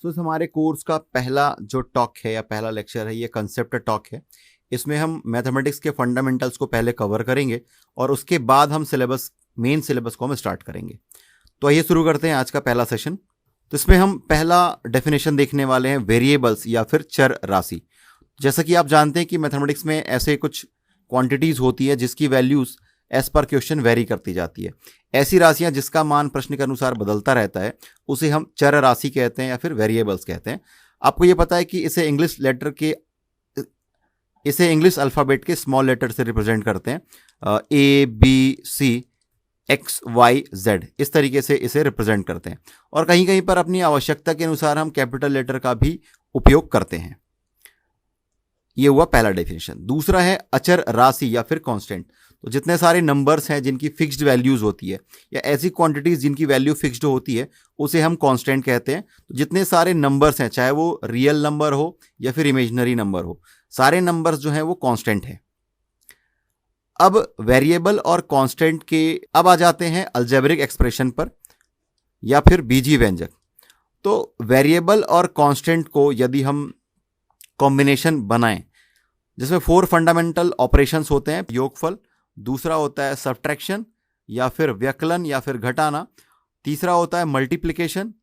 हमारे कोर्स का पहला जो टॉक है या पहला लेक्चर है ये कंसेप्ट टॉक है। इसमें हम मैथमेटिक्स के फंडामेंटल्स को पहले कवर करेंगे और उसके बाद हम मेन सिलेबस को हम स्टार्ट करेंगे। तो आइए शुरू करते हैं आज का पहला सेशन। तो इसमें हम पहला डेफिनेशन देखने वाले हैं वेरिएबल्स या फिर चर राशि। जैसा कि आप जानते हैं कि मैथमेटिक्स में ऐसे कुछ क्वांटिटीज होती है जिसकी values as per question vary करती जाती है। ऐसी राशियां जिसका मान प्रश्न के अनुसार बदलता रहता है उसे हम चर राशि कहते हैं या फिर वेरिएबल्स कहते हैं। आपको ये पता है कि इसे इंग्लिश अल्फ़ाबेट के स्मॉल लेटर से रिप्रेजेंट करते हैं। A B C X Y Z इस तरीके से इसे रिप्रेजेंट करते हैं और कहीं कहीं पर अपनी आवश्यकता के अनुसार हम कैपिटल लेटर का भी उपयोग करते हैं। यह हुआ पहला डेफिनेशन। दूसरा है अचर राशि या फिर कांस्टेंट। तो जितने सारे नंबर्स हैं जिनकी फिक्स्ड वैल्यूज होती है या ऐसी क्वांटिटीज जिनकी वैल्यू फिक्स्ड होती है उसे हम कांस्टेंट कहते हैं। तो जितने सारे नंबर्स हैं चाहे वो रियल नंबर हो या फिर इमेजिनरी नंबर हो, सारे नंबर्स जो हैं वो कांस्टेंट हैं। अब वेरिएबल और कांस्टेंट के अब आ जाते हैं अलजेब्रिक एक्सप्रेशन पर या फिर बीजीय व्यंजक। तो वेरिएबल और कांस्टेंट को यदि हम कॉम्बिनेशन बनाएं जिसमें 4 फंडामेंटल ऑपरेशंस होते हैं, योगफल, दूसरा होता है सब्ट्रैक्शन या फिर व्यकलन या फिर घटाना, तीसरा होता है मल्टीप्लिकेशन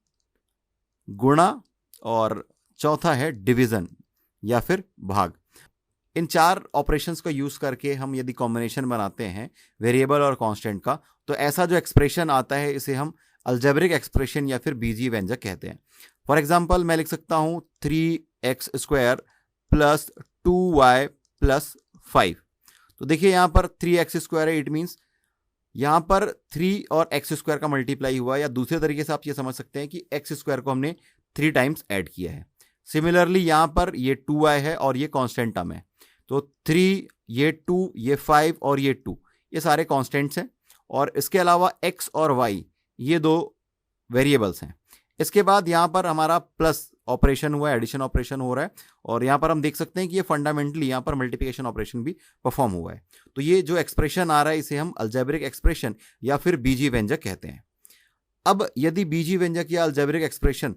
गुणा और चौथा है डिवीजन या फिर भाग। इन 4 ऑपरेशंस को यूज करके हम यदि कॉम्बिनेशन बनाते हैं वेरिएबल और कांस्टेंट का तो ऐसा जो एक्सप्रेशन आता है इसे हम अलजेब्रिक एक्सप्रेशन या फिर बीजीय व्यंजक कहते हैं। फॉर एग्जाम्पल मैं लिख सकता हूं 3x² प्लस 2y प्लस 5। तो देखिए यहां पर 3x² है, इट मीन्स यहां पर 3 और x² का मल्टीप्लाई हुआ, या दूसरे तरीके से आप ये समझ सकते हैं कि x² को हमने 3 टाइम्स ऐड किया है। सिमिलरली यहां पर ये 2y है और ये कांस्टेंट टर्म है, तो 3, ये 2, ये 5 और ये 2 ये सारे कांस्टेंट्स हैं और इसके अलावा x और y ये 2 वेरिएबल्स हैं। इसके बाद यहां पर हमारा प्लस ऑपरेशन हुआ है, एडिशन ऑपरेशन हो रहा है और यहां पर हम देख सकते हैं कि ये फंडामेंटली यहां पर मल्टीप्लिकेशन ऑपरेशन भी परफॉर्म हुआ है। तो ये जो एक्सप्रेशन आ रहा है इसे हम अलजेब्रिक एक्सप्रेशन या फिर बीजीय व्यंजक कहते हैं। अब यदि बीजीय व्यंजक या अलजेब्रिक एक्सप्रेशन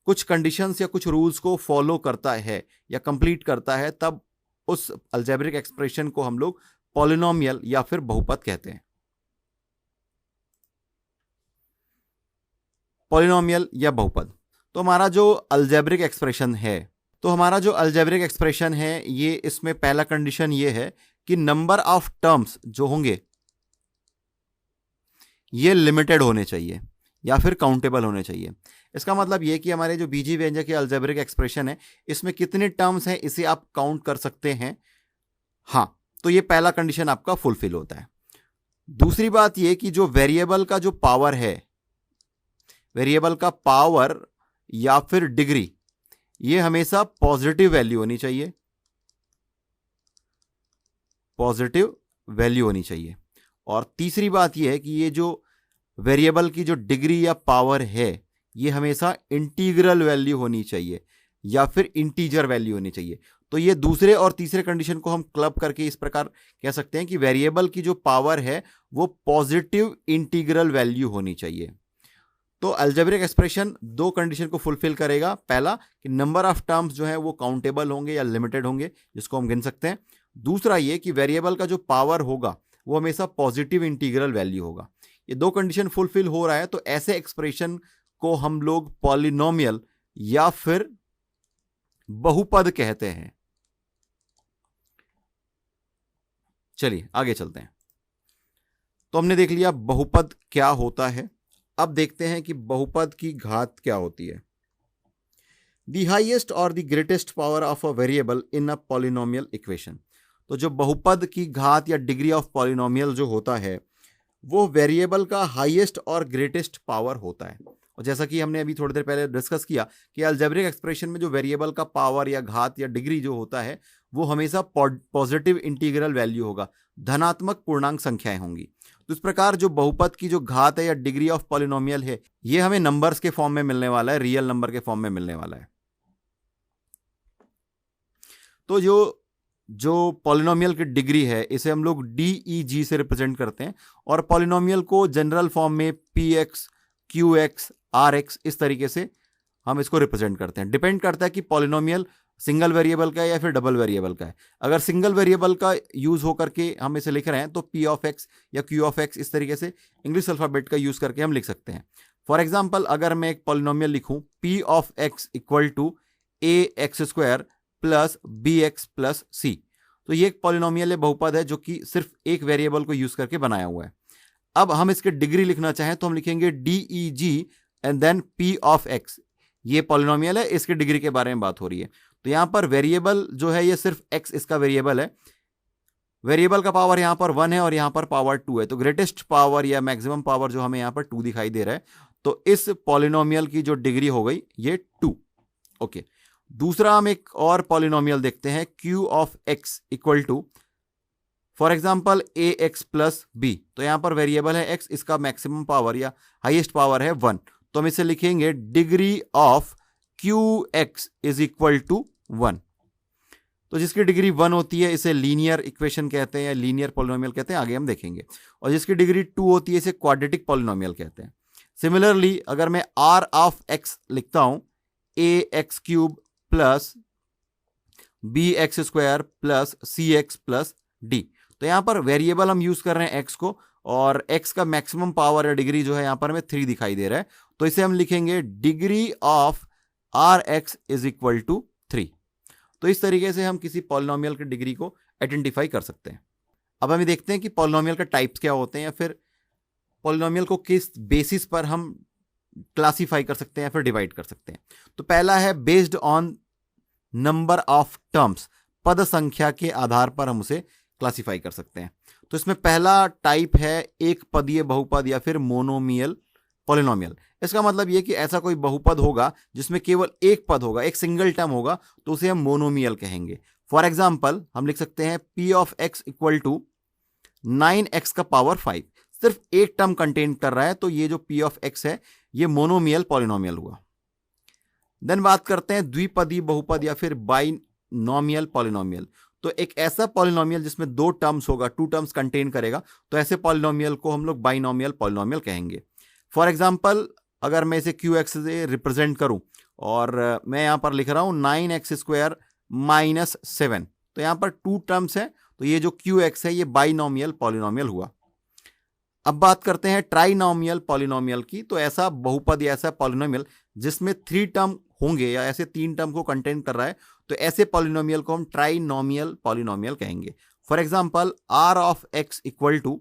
कुछ कंडीशंस या कुछ रूल्स को फॉलो करता है या कंप्लीट करता है तब उस अलजेब्रिक एक्सप्रेशन को हम लोग पॉलिनोमियल या फिर बहुपद कहते हैं। पॉलिनोमियल या बहुपद। तो हमारा जो अलजेब्रिक एक्सप्रेशन है ये इसमें पहला कंडीशन ये है कि नंबर ऑफ टर्म्स जो होंगे ये लिमिटेड होने चाहिए या फिर काउंटेबल होने चाहिए। इसका मतलब ये कि हमारे जो बीजीय व्यंजक या अलजेब्रिक एक्सप्रेशन है इसमें कितने टर्म्स हैं इसे आप काउंट कर सकते हैं। हाँ, तो ये पहला कंडीशन आपका फुलफिल होता है। दूसरी बात ये कि जो वेरिएबल का जो पावर है, वेरिएबल का पावर या फिर डिग्री, ये हमेशा पॉजिटिव वैल्यू होनी चाहिए, पॉजिटिव वैल्यू होनी चाहिए। और तीसरी बात यह है कि ये जो वेरिएबल की जो डिग्री या पावर है ये हमेशा इंटीग्रल वैल्यू होनी चाहिए या फिर इंटीजर वैल्यू होनी चाहिए। तो ये दूसरे और तीसरे कंडीशन को हम क्लब करके इस प्रकार कह सकते हैं कि वेरिएबल की जो पावर है वो पॉजिटिव इंटीग्रल वैल्यू होनी चाहिए। तो अलजेब्रिक एक्सप्रेशन 2 कंडीशन को फुलफिल करेगा। पहला कि नंबर ऑफ टर्म्स जो है वो काउंटेबल होंगे या लिमिटेड होंगे जिसको हम गिन सकते हैं। दूसरा ये कि वेरिएबल का जो पावर होगा वो हमेशा पॉजिटिव इंटीग्रल वैल्यू होगा। ये 2 कंडीशन फुलफिल हो रहा है तो ऐसे एक्सप्रेशन को हम लोग पॉलिनोमियल या फिर बहुपद कहते हैं। चलिए आगे चलते हैं। तो हमने देख लिया बहुपद क्या होता है। अब देखते हैं कि बहुपद की घात क्या होती है। द हाईएस्ट और the greatest power of a variable in a polynomial equation. तो जो बहुपद की घात या डिग्री ऑफ पॉलिनोमियल जो होता है वो वेरिएबल का हाईएस्ट और ग्रेटेस्ट पावर होता है। और जैसा कि हमने अभी थोड़ी देर पहले डिस्कस किया कि अलजेब्रिक एक्सप्रेशन में जो वेरिएबल का पावर या घात या डिग्री जो होता है वो हमेशा पॉजिटिव इंटीग्रल वैल्यू होगा, धनात्मक पूर्णांक संख्याएं होंगी। तो इस प्रकार जो बहुपद की जो घात है या डिग्री ऑफ पॉलिनोमियल है ये हमें नंबर्स के फॉर्म में मिलने वाला है, रियल नंबर के फॉर्म में मिलने वाला है। तो जो पॉलिनोमियल की डिग्री है इसे हम लोग DEG से रिप्रेजेंट करते हैं और पॉलिनोमियल को जनरल फॉर्म में PX, QX, RX इस तरीके से हम इसको रिप्रेजेंट करते हैं। डिपेंड करता है कि पॉलिनोमियल सिंगल वेरिएबल का है या फिर डबल वेरिएबल का है। अगर सिंगल वेरिएबल का यूज होकर के हम इसे लिख रहे हैं तो पी ऑफ एक्स या क्यू ऑफ एक्स इस तरीके से इंग्लिश अल्फाबेट का यूज करके हम लिख सकते हैं। फॉर एग्जाम्पल, अगर मैं एक पॉलिनोमियल लिखूं P of x equal to a x square plus b x plus c, तो ये एक पॉलिनोमियल बहुपद है जो कि सिर्फ एक वेरिएबल को यूज करके बनाया हुआ है। अब हम इसके डिग्री लिखना चाहें तो हम लिखेंगे D E G and then P of X. ये पॉलिनोमियल है, इसके डिग्री के बारे में बात हो रही है। तो यहां पर वेरिएबल जो है ये सिर्फ एक्स इसका वेरिएबल है। वेरिएबल का पावर यहां पर 1 है और यहां पर पावर 2 है, तो ग्रेटेस्ट पावर या मैक्सिमम पावर जो हमें यहां पर 2 दिखाई दे रहा है, तो इस पॉलिनोमियल की जो डिग्री हो गई ये 2। ओके, दूसरा हम एक और पॉलिनोमियल देखते हैं Q of x equal to for example A x plus B. तो यहां पर वेरिएबल है एक्स, इसका मैक्सिमम पावर या हाईएस्ट पावर है 1, तो हम इसे लिखेंगे degree of Q X is equal to 1। तो जिसकी डिग्री 1 होती है इसे लीनियर इक्वेशन कहते हैं या लीनियर पॉलिनोमियल कहते हैं, आगे हम देखेंगे। और जिसकी डिग्री 2 होती है इसे क्वाड्रेटिक पॉलिनोमियल कहते हैं। सिमिलरली अगर मैं आर ऑफ एक्स लिखता हूं a x cube plus b x square plus c x plus d, तो यहां पर वेरिएबल हम यूज कर रहे हैं एक्स को और एक्स का मैक्सिमम पावर या डिग्री जो है यहां पर हमें 3 दिखाई दे रहा है, तो इसे हम लिखेंगे degree of R X is equal to 3। तो इस तरीके से हम किसी पॉलिनोमियल की डिग्री को आइडेंटिफाई कर सकते हैं। अब हम देखते हैं कि पॉलिनोमियल का टाइप्स क्या होते हैं या फिर पॉलिनोमियल को किस बेसिस पर हम क्लासिफाई कर सकते हैं या फिर डिवाइड कर सकते हैं। तो पहला है based on number of terms, पद संख्या के आधार पर हम उसे क्लासिफाई कर सकते हैं। तो इसमें पहला टाइप है एक पदीय बहुपद या फिर मोनोमियल पॉलिनोमियल। इसका मतलब यह कि ऐसा कोई बहुपद होगा जिसमें केवल एक पद होगा, एक सिंगल टर्म होगा, तो उसे हम मोनोमियल कहेंगे। फॉर एग्जाम्पल हम लिख सकते हैं P of x equal to 9x का पावर 5, सिर्फ एक टर्म कंटेन कर रहा है, तो ये जो पी ऑफ एक्स है ये मोनोमियल पॉलिनोमियल हुआ। देन बात करते हैं द्विपदी बहुपद या फिर बाइनोमियल पॉलिनोमियल। तो एक ऐसा पॉलिनोमियल जिसमें 2 टर्म्स होगा, 2 टर्म्स कंटेन करेगा, तो ऐसे पॉलिनोमियल को हम लोग बाइनोमियल पॉलिनोमियल कहेंगे। फॉर एग्जाम्पल अगर मैं इसे क्यू एक्स से रिप्रेजेंट करूं और मैं यहां पर लिख रहा हूं 9x स्क्वायर माइनस 7, तो यहां पर 2 टर्म्स है, तो ये जो क्यू एक्स है ये बाइनोमियल पॉलिनोमियल हुआ। अब बात करते हैं ट्राइनोमियल पॉलिनोमियल की। तो ऐसा बहुपद या ऐसा पॉलिनोमियल जिसमें 3 टर्म होंगे या ऐसे 3 टर्म को कंटेन कर रहा है, तो ऐसे पॉलिनोमियल को हम ट्राइनोमियल पॉलिनोमियल कहेंगे। For example R of x equal to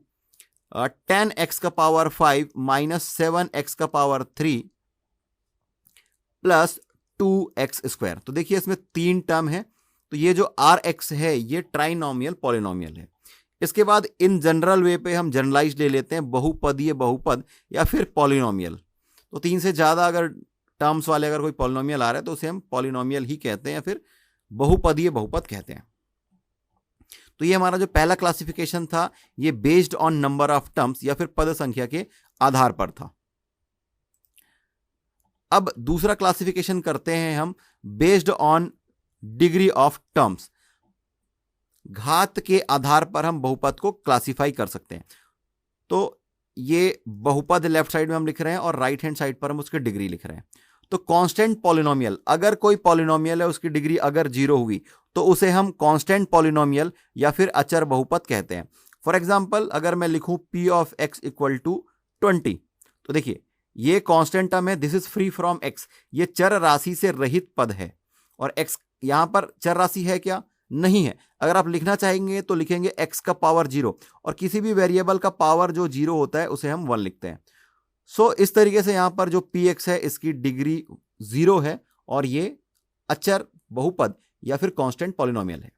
10x का पावर 5 माइनस 7x का पावर 3 प्लस 2x स्क्वायर। तो देखिए इसमें 3 टर्म है, तो ये जो आर एक्स है ये ट्राइनोमियल पॉलिनोमियल है। इसके बाद इन जनरल वे पे हम जनरलाइज ले लेते हैं बहुपदीय बहुपद या फिर पॉलिनोमियल। तो 3 से ज्यादा अगर टर्म्स वाले अगर कोई पॉलिनोमियल आ रहा है तो उसे हम पॉलिनोमियल ही कहते हैं या फिर बहुपदीय बहुपद कहते हैं। तो ये हमारा जो पहला क्लासिफिकेशन था ये based on number of terms या फिर पद संख्या के आधार पर था। अब दूसरा क्लासिफिकेशन करते हैं हम based on degree of terms. घात के आधार पर हम बहुपद को क्लासिफाई कर सकते हैं। तो ये बहुपद लेफ्ट साइड में हम लिख रहे हैं और राइट हैंड साइड पर हम उसकी डिग्री लिख रहे हैं। तो कांस्टेंट पॉलिनोमियल, अगर कोई पॉलिनोमियल है उसकी डिग्री अगर 0 हुई तो उसे हम कांस्टेंट पॉलिनोमियल या फिर अचर बहुपद कहते हैं। फॉर एग्जांपल अगर मैं लिखूं p of x equal to 20, तो देखिए ये कांस्टेंट टर्म है, this is free from x, ये चर राशि से रहित पद है और x यहां पर चर राशि है क्या? नहीं है। अगर आप लिखना चाहेंगे तो लिखेंगे x का पावर 0 और किसी भी वेरिएबल का पावर जो 0 होता है उसे हम 1 लिखते हैं। सो इस तरीके से यहां पर जो px है इसकी डिग्री 0 है और ये अचर बहुपद या फिर कांस्टेंट पॉलिनोमियल है।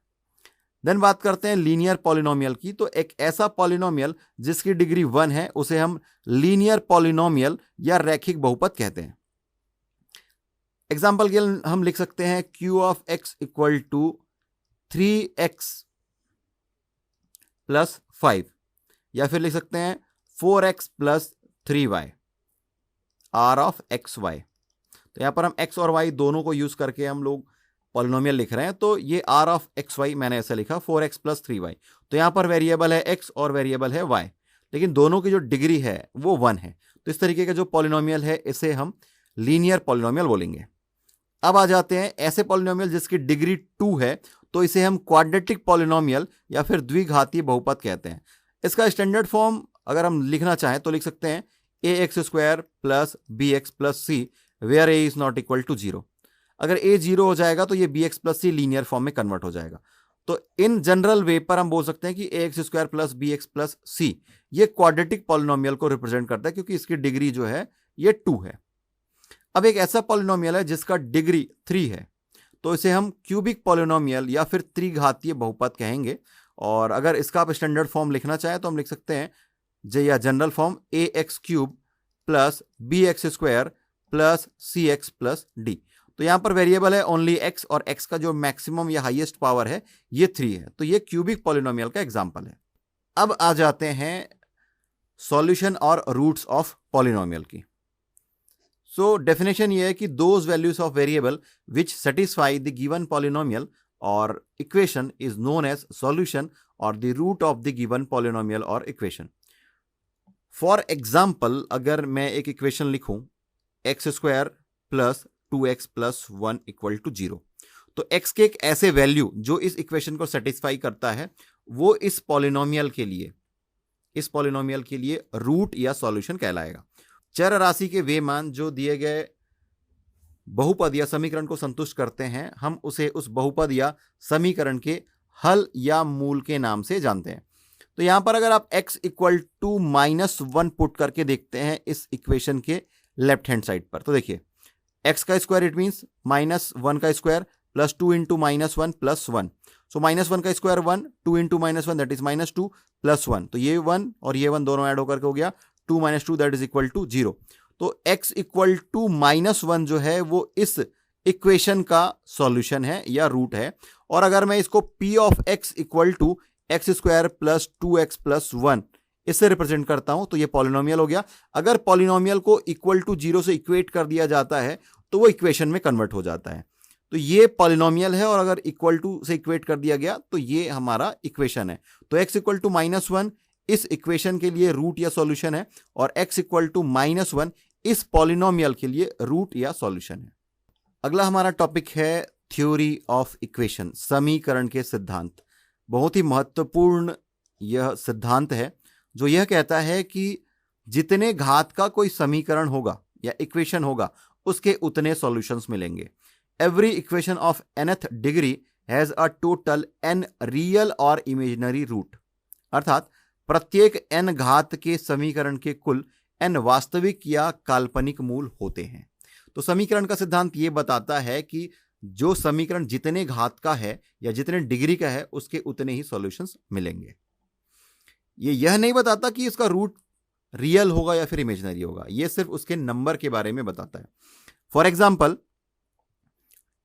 देन बात करते हैं लीनियर पॉलिनोमियल की। तो एक ऐसा पॉलिनोमियल जिसकी डिग्री 1 है उसे हम लीनियर पॉलिनोमियल या रैखिक बहुपद कहते हैं। एग्जाम्पल के लिए हम लिख सकते हैं q of x equal to 3x plus 5 या फिर लिख सकते हैं 4x plus 3y r of x y. तो यहां पर हम x और y दोनों को यूज करके हम लोग पॉलिनोमियल लिख रहे हैं। तो ये r ऑफ एक्स वाई मैंने ऐसा लिखा 4x प्लस 3y। तो यहां पर वेरिएबल है x और वेरिएबल है y, लेकिन दोनों की जो डिग्री है वो 1 है। तो इस तरीके का जो पॉलिनोमियल है इसे हम लीनियर पॉलिनोमियल बोलेंगे। अब आ जाते हैं ऐसे पॉलिनोमियल जिसकी डिग्री 2 है, तो इसे हम क्वाड्रेटिक पॉलिनोमियल या फिर द्विघातीय बहुपद कहते हैं। इसका स्टैंडर्ड फॉर्म अगर हम लिखना चाहें तो लिख सकते हैं ax² plus bx plus c where a is not equal to 0। अगर a 0 हो जाएगा तो ये bx plus c linear form में कन्वर्ट हो जाएगा। तो इन जनरल वे पर हम बोल सकते हैं कि ax² plus bx plus c ये क्वाड्रेटिक पॉलिनोमियल को रिप्रेजेंट करता है, क्योंकि इसकी डिग्री जो है ये 2 है। अब एक ऐसा पॉलिनोमियल है जिसका डिग्री 3 है, तो इसे हम क्यूबिक पॉलिनोमियल या फिर त्रिघातीय बहुपद कहेंगे। और अगर इसका आप स्टैंडर्ड फॉर्म लिखना चाहें तो हम लिख सकते हैं या general form ax³ plus bx² plus cx plus d। तो यहां पर वेरिएबल है ओनली x और x का जो मैक्सिमम या हाईएस्ट पावर है ये 3 है। तो ये क्यूबिक पॉलिनोमियल का एग्जांपल है। अब आ जाते हैं सॉल्यूशन और रूट्स ऑफ पॉलिनोमियल की। सो डेफिनेशन ये है कि those values of variable which satisfy the given polynomial और equation is known as solution और the root of the given polynomial और इक्वेशन। फॉर एग्जाम्पल, अगर मैं एक इक्वेशन लिखूं x² plus 2x plus 1 equal to 0, तो x के एक ऐसे वैल्यू जो इस इक्वेशन को सेटिस्फाई करता है वो इस पॉलिनोमियल के लिए रूट या सॉल्यूशन कहलाएगा। चर राशि के वे मान जो दिए गए बहुपद या समीकरण को संतुष्ट करते हैं, हम उसे उस बहुपद या समीकरण के हल या मूल के नाम से जानते हैं। तो यहां पर अगर आप x इक्वल टू -1 पुट करके देखते हैं इस इक्वेशन के लेफ्ट हैंड साइड पर, तो देखिए x का स्क्वायर इट मीन्स -1 का स्क्वायर प्लस 2 इंटू -1 प्लस 1। सो -1 का square 1, 2 into -1 that is -2 plus 1। तो ये 1 और ये 1 दोनों ऐड होकर के हो गया 2 - 2 दैट इज इक्वल टू 0। तो x इक्वल टू -1 जो है वो इस इक्वेशन का सॉल्यूशन है या रूट है। और अगर मैं इसको p of x equal to x² plus 2x plus 1 इससे रिप्रेजेंट करता हूं तो ये पॉलिनोमियल हो गया। अगर पॉलिनोमियल को इक्वल टू 0 से इक्वेट कर दिया जाता है तो वो इक्वेशन में कन्वर्ट हो जाता है। तो ये पॉलिनोमियल है और अगर इक्वल टू से इक्वेट कर दिया गया तो ये हमारा इक्वेशन है। तो x इक्वल टू -1 इस इक्वेशन के लिए रूट या सॉल्यूशन है और x इक्वल टू -1 इस पॉलिनोमियल के लिए रूट या सॉल्यूशन है। अगला हमारा टॉपिक है थ्योरी ऑफ इक्वेशन, समीकरण के सिद्धांत। बहुत ही महत्वपूर्ण यह सिद्धांत है जो यह कहता है कि जितने घात का कोई समीकरण होगा या इक्वेशन होगा उसके उतने सॉल्यूशंस मिलेंगे। Every equation of nth degree has a total n real और इमेजिनरी रूट, अर्थात प्रत्येक n घात के समीकरण के कुल n वास्तविक या काल्पनिक मूल होते हैं। तो समीकरण का सिद्धांत यह बताता है कि जो समीकरण जितने घात का है या जितने डिग्री का है उसके उतने ही सॉल्यूशंस मिलेंगे। यह नहीं बताता कि इसका रूट रियल होगा या फिर इमेजिनरी होगा, यह सिर्फ उसके नंबर के बारे में बताता है। For example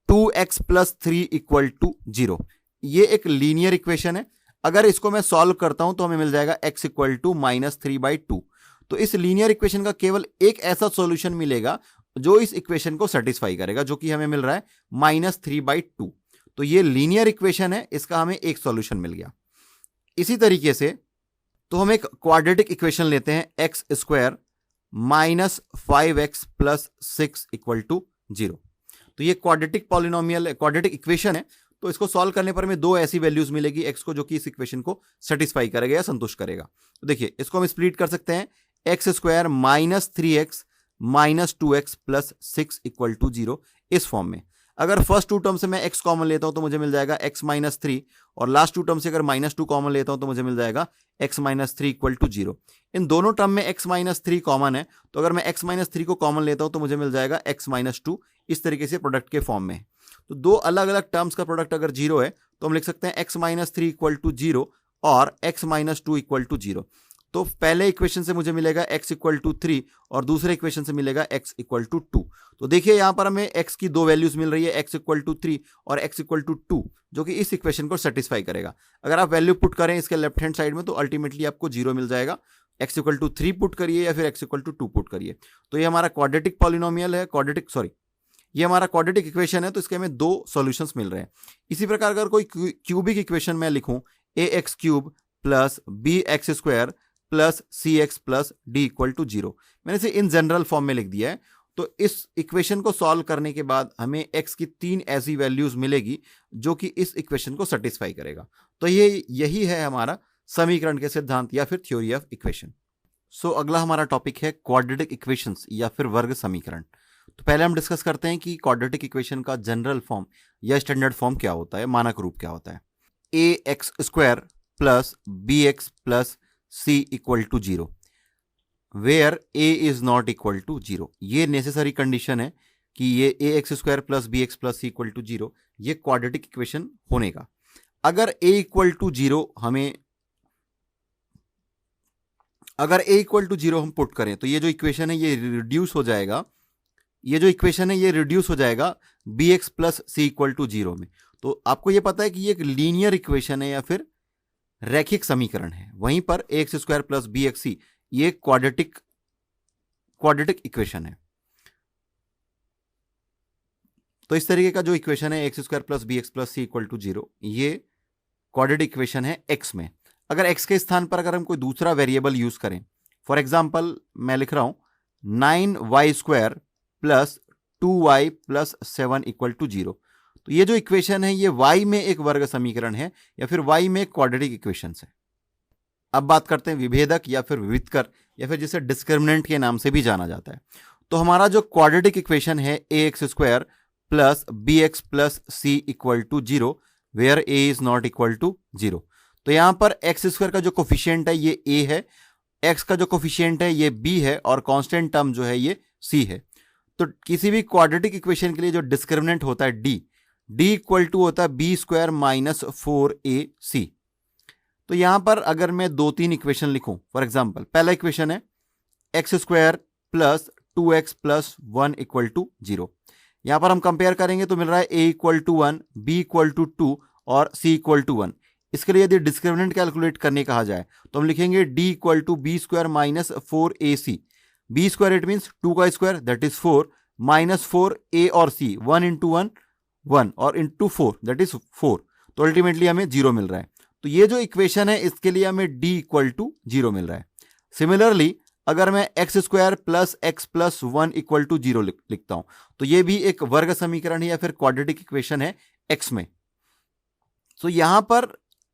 2x plus 3 equal to 0, ये एक लीनियर इक्वेशन है। अगर इसको मैं सॉल्व करता हूं तो हमें मिल जाएगा x इक्वल टू -3/2। तो इस लीनियर इक्वेशन का केवल एक ऐसा सॉल्यूशन मिलेगा जो इस इक्वेशन को सेटिस्फाई करेगा, जो कि हमें मिल रहा है -3/2। तो ये लीनियर इक्वेशन है, इसका हमें एक सॉल्यूशन मिल गया। इसी तरीके से तो हम एक क्वाड्रेटिक इक्वेशन लेते हैं x² -5x plus 6 equal to 0। तो ये क्वाड्रेटिक पॉलिनोमियल क्वाड्रेटिक इक्वेशन है। तो इसको सॉल्व करने पर हमें दो ऐसी वैल्यूज मिलेगी x को जो कि इस इक्वेशन को सेटिस्फाई करेगा या संतुष्ट करेगा। तो देखिए इसको हम स्प्लिट कर सकते हैं x² -3x -2x plus 6 equal to 0 इस फॉर्म में। अगर फर्स्ट टू टर्म से मैं x कॉमन लेता हूं तो मुझे मिल जाएगा x -3 और लास्ट टू टर्म से अगर -2 कॉमन लेता हूं तो मुझे मिल जाएगा x -3 इक्वल टू 0। इन दोनों टर्म में x -3 कॉमन है, तो अगर मैं x -3 को कॉमन लेता हूं तो मुझे मिल जाएगा x -2 इस तरीके से प्रोडक्ट के फॉर्म में। तो दो अलग अलग टर्म्स का प्रोडक्ट अगर 0 है तो हम लिख सकते हैं x -3 इक्वल टू 0 और x -2 इक्वल टू 0। तो पहले इक्वेशन से मुझे मिलेगा x इक्वल टू 3 और दूसरे इक्वेशन से मिलेगा x इक्वल टू 2। तो देखिए यहां पर हमें x की दो वैल्यूज मिल रही है, x इक्वल टू 3 और x इक्वल टू 2, जो कि इस इक्वेशन को सेटिस्फाई करेगा। अगर आप वैल्यू पुट करें इसके लेफ्ट हैंड साइड में तो अल्टीमेटली आपको 0 मिल जाएगा। x इक्वल टू 3 पुट करिए या फिर x इक्वल टू 2 पुट करिए। तो ये हमारा क्वाड्रेटिक पॉलिनोमियल है, ये हमारा क्वाड्रेटिक इक्वेशन है, तो इसके हमें दो सॉल्यूशंस मिल रहे हैं। इसी प्रकार अगर कोई क्यूबिक इक्वेशन मैं लिखूं ax³ plus bx² plus cx plus d equal to 0, मैंने इसे इन जनरल फॉर्म में लिख दिया है। तो इस इक्वेशन को सॉल्व करने के बाद हमें x की 3 ऐसी वैल्यूज मिलेगी जो कि इस इक्वेशन को सेटिस्फाई करेगा। तो यही है हमारा समीकरण के सिद्धांत या फिर थ्योरी ऑफ इक्वेशन। सो अगला हमारा टॉपिक है क्वाड्रेटिक इक्वेशंस या फिर वर्ग समीकरण। तो पहले हम डिस्कस करते हैं कि क्वाड्रेटिक इक्वेशन का जनरल फॉर्म या स्टैंडर्ड फॉर्म क्या होता है, मानक रूप क्या होता है। ax² plus bx plus c equal to 0 where a is not equal to 0। ये नेसेसरी कंडीशन है कि ये ax² plus bx plus c equal to 0 ये क्वाड्रेटिक इक्वेशन होने का। अगर a इक्वल टू 0 हम पुट करें तो ये जो इक्वेशन है ये रिड्यूस हो जाएगा, bx plus c equal to 0 में। तो आपको ये पता है कि ये एक लीनियर इक्वेशन है या फिर रैखिक समीकरण है। वहीं पर ax² प्लस bxc ये क्वाड्रेटिक इक्वेशन है। तो इस तरीके का जो इक्वेशन है ax² plus bx plus c equal to 0 ये क्वाड्रेटिक इक्वेशन है x में। अगर x के स्थान पर अगर हम कोई दूसरा वेरिएबल यूज करें, फॉर एग्जाम्पल मैं लिख रहा हूं 9y² plus 2y plus 7 equal to 0, तो ये जो इक्वेशन है ये y में एक वर्ग समीकरण है या फिर y में एक क्वाड्रेटिक इक्वेशन है। अब बात करते हैं विभेदक या फिर विविधकर या फिर जिसे डिस्क्रिमिनेंट के नाम से भी जाना जाता है। तो हमारा जो क्वाड्रेटिक इक्वेशन है ax² plus bx plus c equal to 0 where a is not equal to 0। तो यहां पर x² का जो कोफिशिएंट है ये a है, x का जो कोफिशिएंट है ये b है और कांस्टेंट टर्म जो है ये c है। तो किसी भी क्वाड्रेटिक इक्वेशन के लिए जो डिस्क्रिमिनेंट होता है d इक्वल टू होता है b² माइनस 4ac। तो यहां पर अगर मैं 2-3 इक्वेशन लिखूं, फॉर एग्जाम्पल पहला इक्वेशन है x² plus 2x plus 1 equal to 0। यहां पर हम कंपेयर करेंगे तो मिल रहा है a equal to 1, b equal to 2 और c इक्वल टू 1। इसके लिए यदि डिस्क्रिमिनेंट कैलकुलेट करने कहा जाए तो हम लिखेंगे d equal to b² minus 4ac। b² it means 2 का square that is 4 minus 4a और c 1 इंटू 1 1 और इंटू 4 दैट इज 4। तो अल्टीमेटली हमें 0 मिल रहा है। तो ये जो इक्वेशन है इसके लिए हमें d इक्वल टू 0 मिल रहा है। सिमिलरली अगर मैं x² plus x plus 1 equal to 0 लिखता हूं तो ये भी एक वर्ग समीकरण है या फिर क्वाड्रेटिक इक्वेशन है x में। तो यहां पर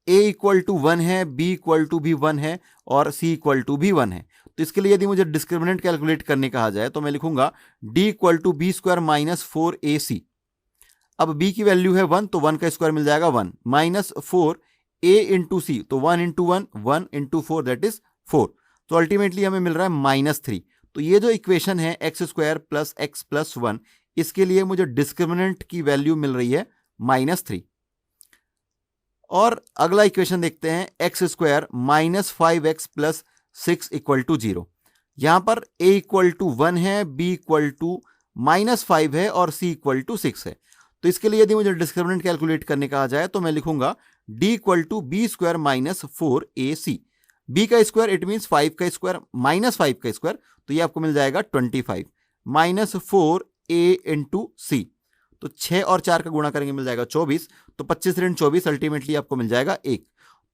a इक्वल टू 1 है, b इक्वल टू भी 1 है और c इक्वल टू भी 1 है। तो इसके लिए यदि मुझे डिस्क्रिमिनेंट कैलकुलेट करने कहा जाए तो मैं लिखूंगा d equal to b² minus 4ac। अब b की वैल्यू है 1 तो 1 का स्क्वायर मिल जाएगा 1 माइनस 4 a इंटू सी तो 1 इंटू 1 1 इंटू 4 दैट इज 4। तो अल्टीमेटली हमें मिल रहा है -3। तो ये जो इक्वेशन है x² प्लस x प्लस 1 इसके लिए मुझे डिस्क्रिमिनेंट की वैल्यू मिल रही है -3। और अगला इक्वेशन देखते हैं x² minus 5x plus 6 equal to 0। यहां पर a इक्वल टू 1 है, b इक्वल टू -5 है और c इक्वल टू 6 है। तो इसके लिए यदि मुझे डिस्क्रिमिनेंट कैलकुलेट करने कहा जाए तो मैं लिखूंगा d equal to b² minus 4ac। b का स्क्वायर इट मीन्स 5 का स्क्वायर माइनस 5 का स्क्वायर तो ये आपको मिल जाएगा 25 माइनस 4a इंटू सी। तो 6 और 4 का गुणा करेंगे मिल जाएगा 24। तो 25 ऋण 24 अल्टीमेटली आपको मिल जाएगा 1।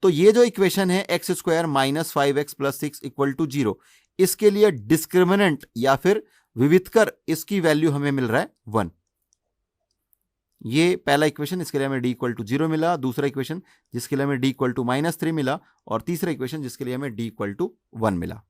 तो ये जो इक्वेशन है x² minus 5x plus 6 equal to 0 इसके लिए डिस्क्रिमिनेंट या फिर विविधकर इसकी वैल्यू हमें मिल रहा है 1। ये पहला इक्वेशन, इसके लिए हमें d इक्वल टू 0 मिला। दूसरा इक्वेशन जिसके लिए हमें d इक्वल टू -3 मिला और तीसरा इक्वेशन जिसके लिए हमें d इक्वल टू 1 मिला।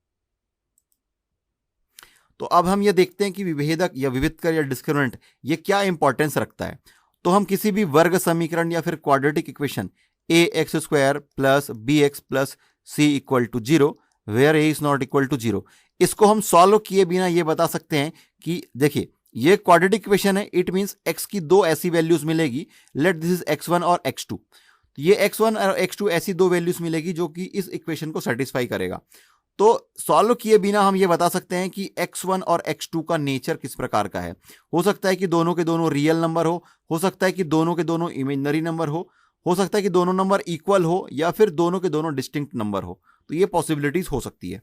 तो अब हम ये देखते हैं कि विभेदक या विविधकर या डिस्क्रिमिनेंट ये क्या इंपॉर्टेंस रखता है। तो हम किसी भी वर्ग समीकरण या फिर quadratic equation ax² plus bx plus c equal to 0 where a is not equal to 0 इसको हम सॉल्व किए बिना ये बता सकते हैं कि देखिए ये क्वाड्रेटिक इक्वेशन है, इट मींस x की दो ऐसी वैल्यूज मिलेगी, लेट दिस इज x1 और x2। तो ये x1 और x2 ऐसी दो वैल्यूज मिलेगी जो कि इस इक्वेशन को सेटिस्फाई करेगा। तो सॉल्व किए बिना हम ये बता सकते हैं कि x1 और x2 का नेचर किस प्रकार का है। हो सकता है कि दोनों के दोनों रियल नंबर हो सकता है कि दोनों के दोनों इमेजिनरी नंबर हो सकता है कि दोनों नंबर इक्वल हो या फिर दोनों के दोनों डिस्टिंक्ट नंबर हो। तो ये पॉसिबिलिटीज हो सकती है।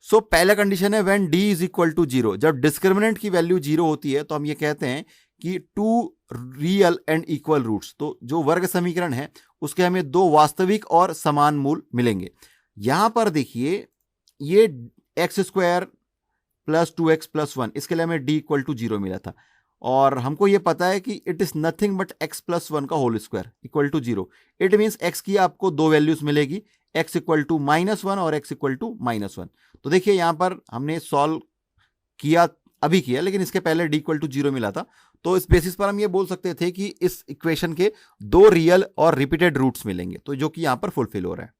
सो पहला कंडीशन है when d is equal to 0। जब डिस्क्रिमिनेंट की वैल्यू 0 होती है तो हम ये कहते हैं कि 2 रियल एंड इक्वल रूट्स। तो जो वर्ग समीकरण है उसके हमें 2 वास्तविक और समान मूल मिलेंगे। यहां पर देखिए ये x² प्लस 2x प्लस 1, इसके लिए हमें d इक्वल टू 0 मिला था। और हमको ये पता है कि it is nothing but x plus 1 का whole square equal to 0। It means x की आपको दो वैल्यूज मिलेगी, x इक्वल टू -1 और x इक्वल टू -1। तो देखिए यहाँ पर हमने सॉल्व किया, अभी किया, लेकिन इसके पहले d इक्वल टू 0 मिला था। तो इस बेसिस पर हम ये बोल सकते थे कि इस इक्वेशन के दो रियल और रिपीटेड रूट्स मिलेंगे, तो जो कि यहाँ पर फुलफिल हो रहा है।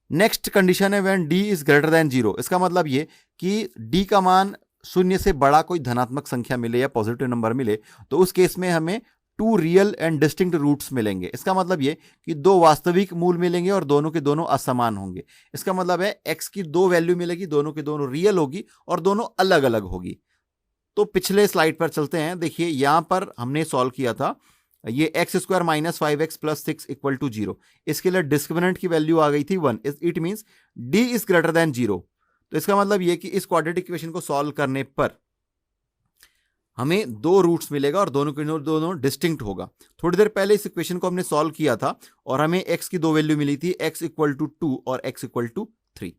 नेक्स्ट कंडीशन है when d is greater than 0। इसका मतलब ये कि d का मान शून्य से बड़ा कोई धनात्मक संख्या मिले या पॉजिटिव नंबर मिले, तो उस केस में हमें two real and distinct roots मिलेंगे। इसका मतलब ये कि दो वास्तविक मूल मिलेंगे और दोनों के दोनों असमान होंगे। इसका मतलब है x की दो वैल्यू मिलेगी, दोनों के दोनों रियल होगी और दोनों अलग अलग होगी। तो पिछले स्लाइड पर चलते हैं। देखिए यहां पर हमने सॉल्व किया था, ये x square minus 5x plus 6 equal to 0। इसके लिए डिस्क्रिमिनेंट की वैल्यू आ गई थी 1। It means d is greater than 0। तो इसका मतलब ये कि इस क्वाड्रेटिक इक्वेशन को सॉल्व करने पर हमें दो रूट्स मिलेगा और दोनों के दोनों डिस्टिंक्ट होगा। थोड़ी देर पहले इस इक्वेशन को हमने सॉल्व किया था और हमें x की दो वैल्यू मिली थी, x इक्वल टू 2 और x इक्वल टू 3।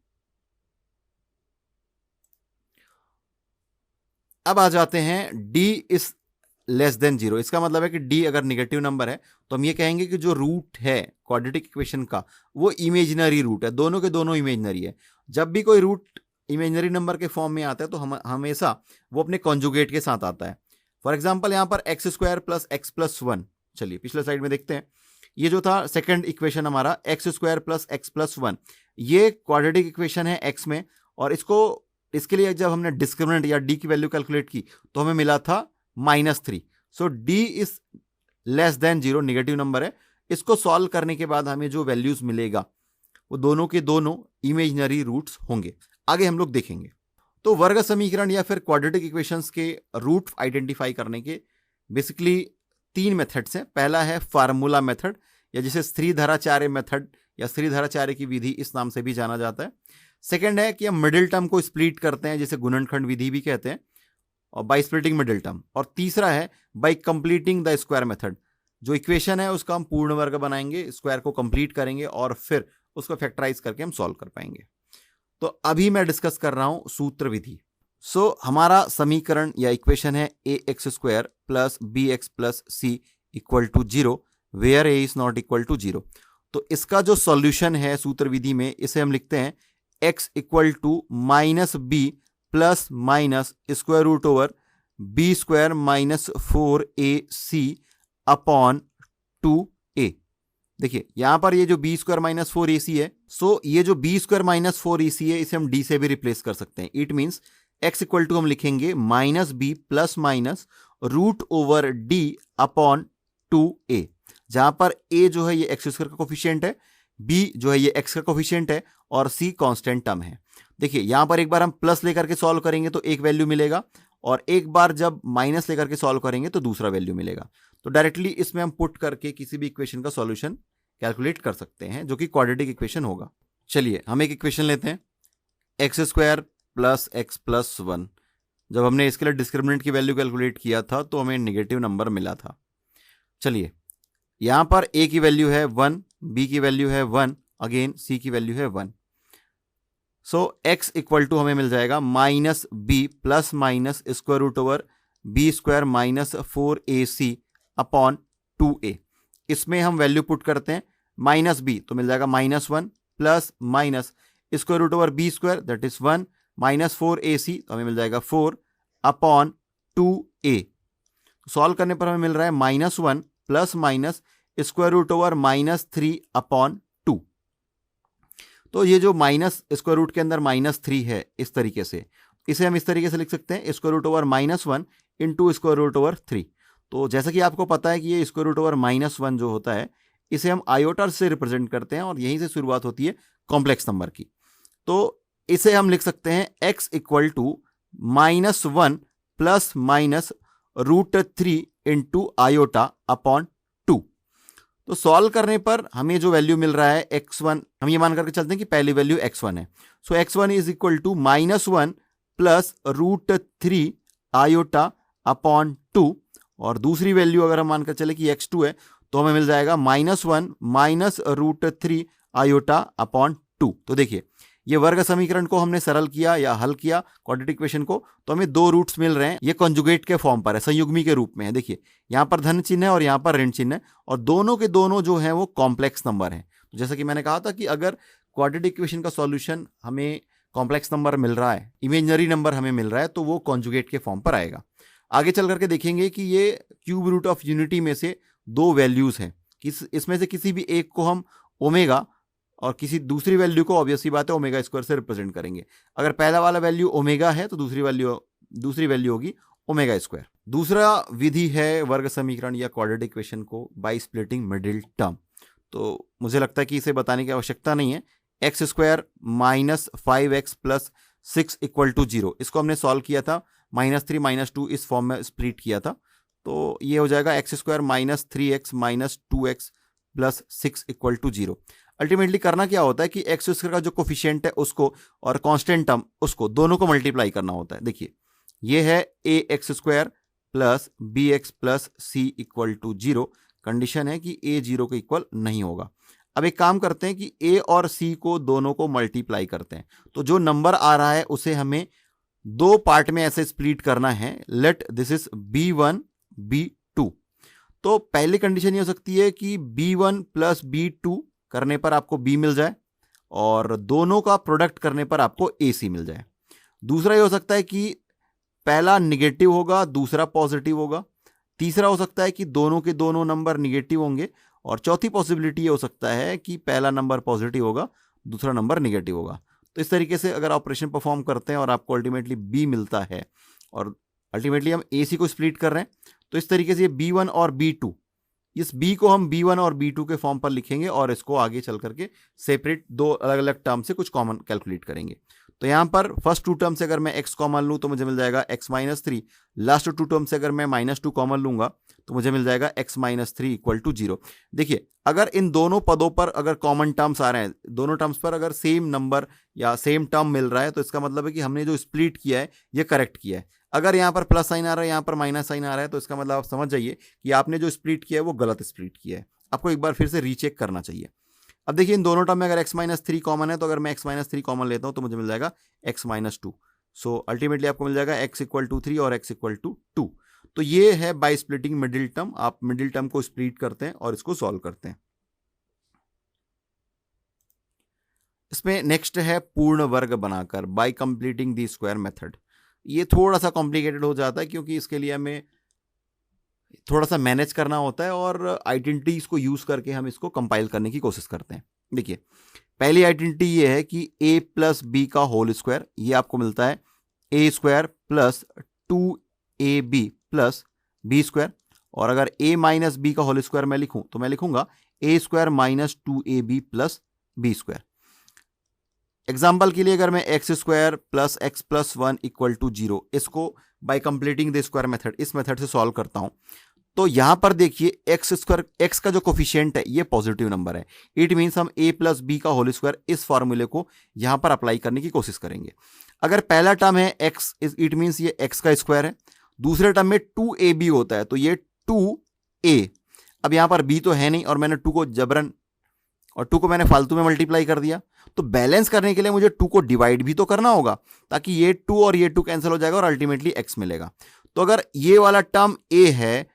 अब आ जाते हैं d इज लेस देन 0। इसका मतलब है कि d अगर निगेटिव नंबर है तो हम ये कहेंगे कि जो रूट है क्वाड्रेटिक इक्वेशन का वो इमेजिनरी रूट है, दोनों के दोनों इमेजिनरी है। जब भी कोई रूट इमेजिनरी नंबर के फॉर्म में आता है तो हम हमेशा वो अपने कॉन्जुगेट के साथ आता है। फॉर एग्जांपल यहाँ पर x square plus x plus 1, चलिए पिछले साइड में देखते हैं। ये जो था सेकंड इक्वेशन हमारा x square plus x plus 1, ये क्वाड्रेटिक इक्वेशन है एक्स में, और इसके लिए जब हमने डिस्क्रिमिनेंट या डी की वैल्यू कैलकुलेट की तो हमें मिला था -3। So D is less than 0, negative number है। इसको सॉल्व करने के बाद हमें जो वैल्यूज मिलेगा वो दोनों के दोनों इमेजिनरी रूट्स होंगे। आगे हम लोग देखेंगे। तो वर्ग समीकरण या फिर क्वाड्रेटिक इक्वेशंस के रूट आइडेंटिफाई करने के बेसिकली तीन मेथड्स हैं। पहला है फार्मूला मेथड, या जिसे स्त्रीधराचार्य मेथड या स्त्रीधराचार्य की विधि इस नाम से भी जाना जाता है। सेकंड है कि हम मिडिल टर्म को स्प्लिट करते हैं, जिसे गुणनखंड विधि भी कहते हैं, और बाय स्प्लिटिंग मिडिल टर्म। और तीसरा है bye completing the square method, जो इक्वेशन है उसका हम पूर्ण वर्ग बनाएंगे, स्क्वायर को कंप्लीट करेंगे और फिर उसको फैक्टराइज करके हम सॉल्व कर पाएंगे। तो अभी मैं डिस्कस कर रहा हूं सूत्र विधि। हमारा समीकरण या इक्वेशन है ax square plus bx plus c equal to 0 where a is not equal to 0। तो इसका जो सॉल्यूशन है सूत्र विधि में, इसे हम लिखते हैं x equal to minus b plus minus square root over b square minus 4ac upon 2a। देखिए यहां पर ये जो बी स्क्वायर माइनस 4ac है, ये जो बी स्क्वायर माइनस 4ac है इसे हम d से भी रिप्लेस कर सकते हैं। It means x equal to हम लिखेंगे minus b plus minus root over d upon 2a, जहां पर a जो है ये एक्स स्क्वायर का कोफिशिएंट है, b जो है ये x का कोफिशिएंट है और c कांस्टेंट टर्म है। देखिए यहां पर एक बार हम प्लस लेकर के सॉल्व करेंगे तो एक वैल्यू मिलेगा, और एक बार जब माइनस लेकर के सॉल्व करेंगे तो दूसरा वैल्यू मिलेगा। तो डायरेक्टली इसमें हम पुट करके किसी भी इक्वेशन का सॉल्यूशन कैलकुलेट कर सकते हैं, जो कि क्वाड्रेटिक इक्वेशन होगा। चलिए हम एक इक्वेशन लेते हैं, x square plus x plus 1। जब हमने इसके लिए डिस्क्रिमिनेंट की वैल्यू कैलकुलेट किया था तो हमें नेगेटिव नंबर मिला था। चलिए यहां पर a की वैल्यू है 1, b की वैल्यू है 1, अगेन c की वैल्यू है 1। x इक्वल टू हमें मिल जाएगा minus b plus minus square root over b square minus 4ac upon 2a। इसमें हम वैल्यू पुट करते हैं, माइनस बी तो मिल जाएगा -1 plus minus square root over b square that is 1 minus 4ac तो हमें मिल जाएगा 4 अपॉन 2a। सॉल्व करने पर हमें मिल रहा है -1 plus minus square root over -3 upon 2। तो ये जो माइनस स्क्वायर रूट के अंदर -3 है, इस तरीके से इसे हम इस तरीके से लिख सकते हैं, square root over -1 into square root over 3। तो जैसा कि आपको पता है कि ये स्क्वायर रूट ओवर -1 जो होता है इसे हम आयोटा से रिप्रेजेंट करते हैं और यहीं से शुरुआत होती है कॉम्प्लेक्स नंबर की। तो इसे हम लिख सकते हैं x equal to -1 plus minus √3 into iota upon 2। तो सॉल्व करने पर हमें जो वैल्यू मिल रहा है x1, हम ये मान करके चलते हैं कि पहली वैल्यू x1 है। x1 is equal to -1 plus √3 iota upon 2, और दूसरी वैल्यू अगर हम मानकर चले कि x2 है तो हमें मिल जाएगा -1 माइनस √3 आयोटा अपॉन 2। तो देखिए ये वर्ग समीकरण को हमने सरल किया या हल किया क्वाड्रेटिक इक्वेशन को, तो हमें दो रूट्स मिल रहे हैं। ये कॉन्जुगेट के फॉर्म पर है, संयुग्मी के रूप में है। देखिए यहाँ पर धन चिन्ह है और यहाँ पर ऋण चिन्ह है, और दोनों के दोनों जो है वो कॉम्प्लेक्स नंबर है। तो जैसा कि मैंने कहा था कि अगर क्वाड्रेटिक इक्वेशन का सॉल्यूशन हमें कॉम्प्लेक्स नंबर मिल रहा है, इमेजिनरी नंबर हमें मिल रहा है, तो वो कॉन्जुगेट के फॉर्म पर आएगा। आगे चल करके देखेंगे कि ये क्यूब रूट ऑफ यूनिटी में से दो वैल्यूज हैं, इसमें से किसी भी एक को हम ओमेगा और किसी दूसरी वैल्यू को ऑब्वियसली बात है ओमेगा स्क्वायर से रिप्रेजेंट करेंगे। अगर पहला वाला वैल्यू ओमेगा है तो दूसरी वैल्यू होगी ओमेगा स्क्वायर। दूसरा विधि है वर्ग समीकरण या क्वाड्रेटिक इक्वेशन को बाय स्प्लिटिंग मिडिल टर्म। तो मुझे लगता है कि इसे बताने की आवश्यकता नहीं है। X square minus 5x plus 6 equal to 0, इसको हमने सॉल्व किया था, -3 -2 इस फॉर्म में स्प्लिट किया था। तो ये हो जाएगा x square minus 3x minus 2x plus 6 equal to 0। Ultimately करना क्या होता है कि एक्स स्क्वायर का जो कोफिशिएंट है उसको और कांस्टेंट टर्म उसको दोनों को मल्टीप्लाई करना होता है। देखिए ये है a x square plus b x plus c equal to 0। Condition है कि ए 0 के इक्वल नहीं होगा। अब एक काम करते हैं कि ए और सी को दोनों को मल्टीप्लाई करते हैं, तो जो नंबर आ रहा है उसे हमें दो पार्ट में ऐसे स्प्लिट करना है। Let this is b1 b2। तो पहली कंडीशन ये हो सकती है कि b1 प्लस b2 करने पर आपको b मिल जाए और दोनों का प्रोडक्ट करने पर आपको ac मिल जाए। दूसरा ये हो सकता है कि पहला निगेटिव होगा दूसरा पॉजिटिव होगा। तीसरा हो सकता है कि दोनों के दोनों नंबर निगेटिव होंगे, और चौथी पॉसिबिलिटी ये हो सकता है कि पहला नंबर पॉजिटिव होगा दूसरा नंबर निगेटिव होगा। तो इस तरीके से अगर ऑपरेशन परफॉर्म करते हैं और आपको अल्टीमेटली बी मिलता है और अल्टीमेटली हम AC को स्प्लिट कर रहे हैं, तो इस तरीके से ये B1 और B2, इस B को हम B1 और B2 के फॉर्म पर लिखेंगे और इसको आगे चल करके सेपरेट दो अलग अलग टर्म से कुछ कॉमन कैलकुलेट करेंगे। तो यहाँ पर फर्स्ट टू टर्म से अगर मैं x कॉमन लूँ तो मुझे मिल जाएगा x minus 3। Last two term से अगर मैं -2 कॉमन लूंगा तो मुझे मिल जाएगा x माइनस 3 इक्वल टू 0। देखिए अगर इन दोनों पदों पर अगर कॉमन टर्म्स आ रहे हैं, दोनों टर्म्स पर अगर सेम नंबर या सेम टर्म मिल रहा है, तो इसका मतलब है कि हमने जो स्प्लिट किया है ये करेक्ट किया है। अगर यहाँ पर प्लस साइन आ रहा है यहाँ पर माइनस साइन आ रहा है, तो इसका मतलब आप समझ जाइए कि आपने जो स्प्लिट किया है वो गलत स्प्लिट किया है। आपको एक बार फिर से रीचेक करना चाहिए। अब देखिए इन दोनों टर्म में अगर x माइनस 3 कॉमन है, तो अगर मैं x माइनस 3 कॉमन लेता हूं तो मुझे मिल जाएगा x माइनस 2। सो अल्टीमेटली आपको मिल जाएगा x इक्वल टू 3 और x इक्वल टू 2। तो ये है बाय स्प्लिटिंग मिडिल टर्म। आप मिडिल टर्म को स्प्लिट करते हैं और इसको सॉल्व करते हैं। इसमें नेक्स्ट है पूर्ण वर्ग बनाकर bye completing the square method. ये थोड़ा सा कॉम्प्लिकेटेड हो जाता है क्योंकि इसके लिए हमें थोड़ा सा मैनेज करना होता है और आइडेंटिटीज को यूज करके हम इसको कंपाइल करने की कोशिश करते हैं। देखिए पहली आइडेंटिटी ये है कि a प्लस बी का होल स्क्वायर, ये आपको मिलता है a square plus 2ab plus b square. और अगर a माइनस बी का होल स्क्वायर मैं लिखूं तो मैं लिखूंगा a square minus 2ab plus b square. Example के लिए अगर मैं x square plus x plus 1 equal to 0 इसको by completing the square method इस मेथड से सॉल्व करता हूं, तो यहां पर देखिए एक्स स्क्वायर एक्स का जो कोफिशिएंट है ये पॉजिटिव नंबर है। इट मीन्स हम a प्लस बी का होल स्क्वायर इस फॉर्मूले को यहां पर अप्लाई करने की कोशिश करेंगे। अगर पहला टर्म है x, इट मीन्स ये x का स्क्वायर है। दूसरे टर्म में 2ab होता है तो ये 2a। अब यहां पर b तो है नहीं और मैंने 2 को जबरन और 2 को मैंने फालतू में मल्टीप्लाई कर दिया, तो बैलेंस करने के लिए मुझे 2 को डिवाइड भी तो करना होगा ताकि ये 2 और ये 2 कैंसिल हो जाएगा और अल्टीमेटली x मिलेगा। तो अगर ये वाला टर्म a है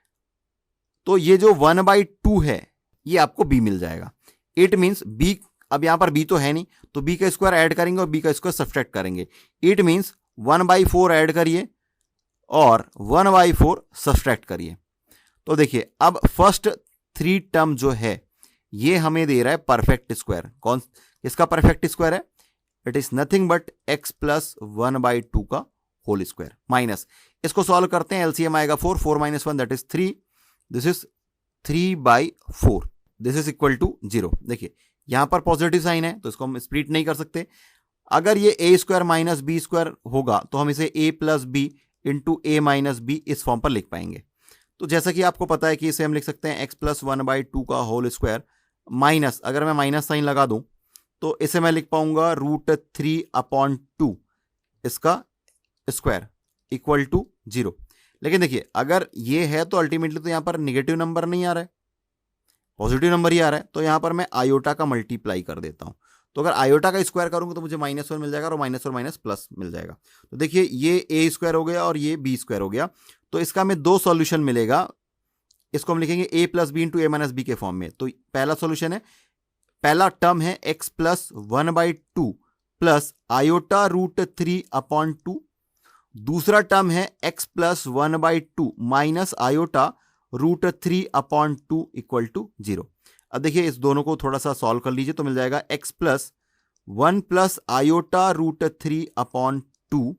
तो ये जो 1/2 है ये आपको b मिल जाएगा। इट मीन्स b, अब यहां पर b तो है नहीं तो b का स्क्वायर ऐड करेंगे और b का स्क्वायर सब्ट्रैक्ट करेंगे। इट मीन्स 1/4 ऐड करिए और 1/4 सब्ट्रैक्ट करिए। तो देखिए अब फर्स्ट 3 टर्म जो है ये हमें दे रहा है परफेक्ट स्क्वायर। कौन इसका परफेक्ट स्क्वायर है? It is nothing but x plus 1/2 का होल स्क्वायर माइनस, इसको सॉल्व करते हैं एलसीएम आएगा 4, 4 minus 1 that is 3, this is 3/4, this is equal to 0। देखिए यहां पर पॉजिटिव साइन है तो इसको हम स्प्लिट नहीं कर सकते। अगर ये a square minus b square होगा तो हम इसे a plus b into a minus b इस फॉर्म पर लिख पाएंगे। तो जैसा कि आपको पता है कि इसे हम लिख सकते हैं x प्लस 1/2 का होल स्क्वायर माइनस, अगर मैं माइनस साइन लगा दूं तो इसे मैं लिख पाऊंगा √3/2 इसका स्क्वायर इक्वल टू 0। लेकिन देखिए अगर ये है तो अल्टीमेटली तो यहां पर निगेटिव नंबर नहीं आ रहा है, पॉजिटिव नंबर ही आ रहा है, तो यहां पर मैं आयोटा का मल्टीप्लाई कर देता हूं। तो अगर आयोटा का स्क्वायर करूंगा तो मुझे -1 मिल जाएगा और माइनस और माइनस प्लस मिल जाएगा। तो देखिए ये ए स्क्वायर हो गया और ये बी स्क्वायर हो गया। तो इसका हमें दो सॉल्यूशन मिलेगा, इसको हम लिखेंगे a plus b into a minus b के फॉर्म में। तो पहला सॉल्यूशन है, पहला टर्म है x plus 1/2 plus iota root 3/2। दूसरा टर्म है x plus 1/2 minus iota root 3/2 equal to 0। अब देखिए इस दोनों को थोड़ा सा सॉल्व कर लीजिए तो मिल जाएगा x plus 1 plus iota root 3/2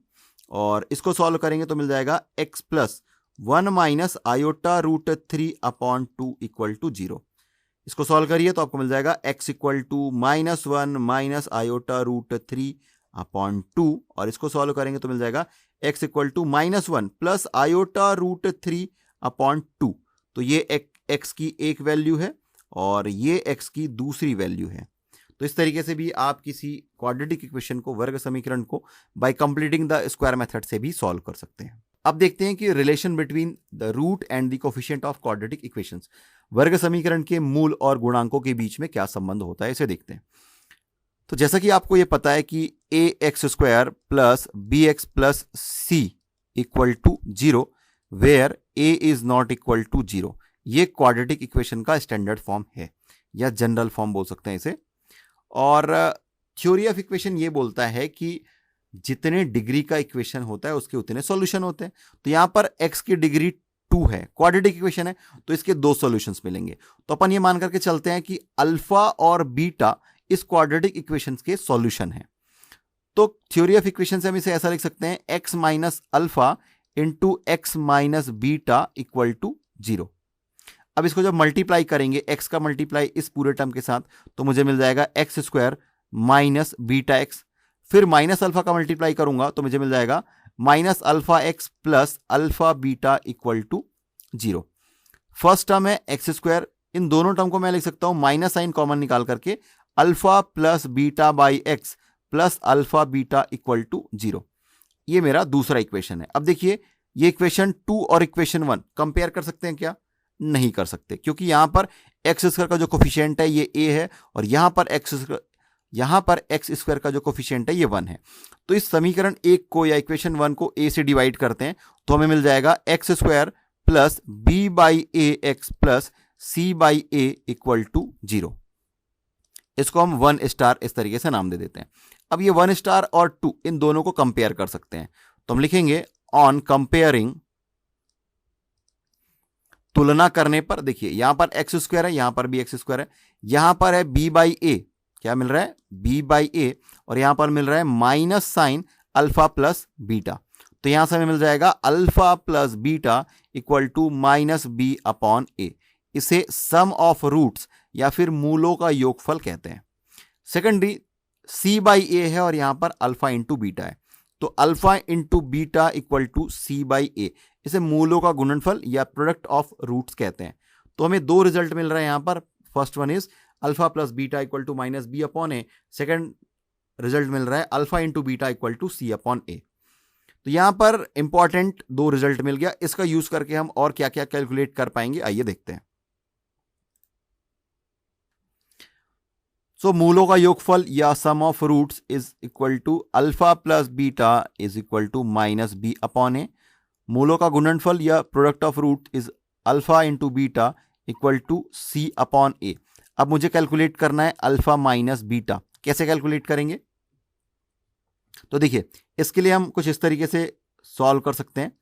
और इसको सॉल्व करेंगे तो मिल जाएगा x plus 1 minus iota root 3/2 equal to 0। इसको सॉल्व करिए तो आपको मिल जाएगा x equal to -1 minus iota root 3/2 और इसको सॉल्व करेंगे तो मिल जाएगा x equal to -1 plus iota root 3/2। तो ये x की एक वैल्यू है और ये x की दूसरी वैल्यू है। तो इस तरीके से भी आप किसी क्वाड्रेटिक इक्वेशन को, वर्ग समीकरण को bye completing the square method से भी सॉल्व कर सकते हैं। अब देखते हैं कि relation between the root and the coefficient of quadratic equations, वर्ग समीकरण के मूल और गुणांकों के बीच में क्या संबंध होता है, इसे देखते हैं। तो जैसा कि आपको यह पता है कि ax² plus bx plus c equal to 0 where a is not equal to 0, ये क्वाड्रेटिक इक्वेशन का स्टैंडर्ड फॉर्म है या जनरल फॉर्म बोल सकते हैं इसे। और थ्योरी ऑफ इक्वेशन ये बोलता है कि जितने डिग्री का इक्वेशन होता है उसके उतने सॉल्यूशन होते हैं। तो यहां पर x की डिग्री 2 है, क्वाड्रेटिक इक्वेशन है, तो इसके दो सॉल्यूशंस मिलेंगे। तो अपन ये मान करके चलते हैं कि अल्फा और बीटा इस क्वाड्रेटिक इक्वेशंस के सॉल्यूशन है। तो थ्योरी ऑफ इक्वेशन से हम इसे ऐसा लिख सकते हैं, x minus alpha into x minus beta equal to 0। अब इसको जब मल्टीप्लाई करेंगे, x का मल्टीप्लाई इस पूरे टर्म के साथ, तो मुझे मिल जाएगा x² माइनस बीटा x। फिर माइनस अल्फा का मल्टीप्लाई करूंगा तो मुझे मिल जाएगा minus alpha x plus alpha beta equal to 0। First term है x², इन दोनों टर्म को मैं लिख सकता हूं माइनस साइन कॉमन निकाल करके alpha plus beta by x plus alpha beta equal to 0। ये मेरा दूसरा इक्वेशन है। अब देखिए ये इक्वेशन 2 और इक्वेशन 1 कंपेयर कर सकते हैं क्या? नहीं कर सकते, क्योंकि यहां पर x² का जो कोफिशिएंट है ये a है और यहां पर x² का जो कोफिशिएंट है ये 1 है। तो इस समीकरण 1 को या इक्वेशन 1 को a से डिवाइड करते हैं तो हमें मिल जाएगा x² plus b by a x plus c by a equal to 0। इसको हम 1 इस तरीके से नाम दे देते हैं। अब ये 1 और 2 इन दोनों को कंपेयर कर सकते हैं, तो हम लिखेंगे ऑन कंपेयरिंग, तुलना करने पर। देखिए यहां पर x² है, यहां पर भी x² है, यहां पर है b बाई ए, क्या मिल रहा है b बाई ए, और यहां पर मिल रहा है minus sign alpha plus beta. तो यहां से हमें मिल जाएगा alpha plus beta equal to minus b upon a. इसे सम ऑफ रूट्स या फिर मूलों का योगफल कहते हैं। सेकेंडरी c बाई ए है और यहां पर अल्फा इंटू बीटा है, तो alpha into beta equal to c by a, इसे मूलों का गुणनफल या प्रोडक्ट ऑफ रूट्स कहते हैं। तो हमें दो रिजल्ट मिल रहे हैं यहां पर। First one is alpha plus beta equal to minus b upon a, second result मिल रहा है alpha into beta equal to c upon a. तो यहां पर इंपॉर्टेंट दो रिजल्ट मिल गया। इसका यूज करके हम और क्या क्या कैलकुलेट कर पाएंगे, आइए देखते हैं। सो मूलों का योगफल या sum of roots is equal to alpha plus beta is equal to minus b upon a. मूलों का गुणनफल या product of root is alpha into beta equal to c upon a. अब मुझे कैलकुलेट करना है अल्फा माइनस बीटा। कैसे calculate करेंगे? तो देखिए इसके लिए हम कुछ इस तरीके से सॉल्व कर सकते हैं।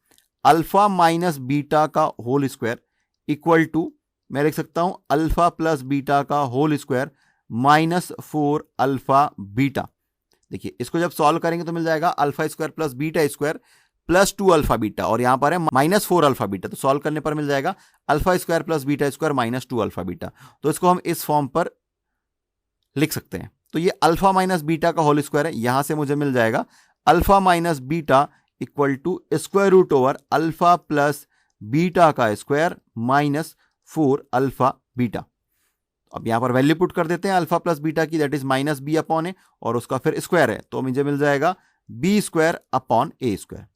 अल्फा माइनस बीटा का होल स्क्वायर इक्वल टू, मैं लिख सकता हूं अल्फा प्लस बीटा का whole square minus 4 alpha beta. देखिए इसको जब सॉल्व करेंगे तो मिल जाएगा alpha square plus beta square plus 2 alpha beta, और यहां पर है माइनस 4 अल्फा बीटा। तो सॉल्व करने पर मिल जाएगा alpha square plus beta square minus 2 alpha beta. तो इसको हम इस फॉर्म पर लिख सकते हैं। तो ये अल्फा माइनस बीटा का होल स्क्वायर है, यहां से मुझे मिल जाएगा alpha minus beta equal to square root over alpha plus beta का स्क्वायर माइनस 4 अल्फा बीटा। अब यहां पर वैल्यू पुट कर देते हैं अल्फा प्लस बीटा की, that is minus b upon a, और उसका फिर स्क्वायर है तो मुझे मिल जाएगा b square upon a square.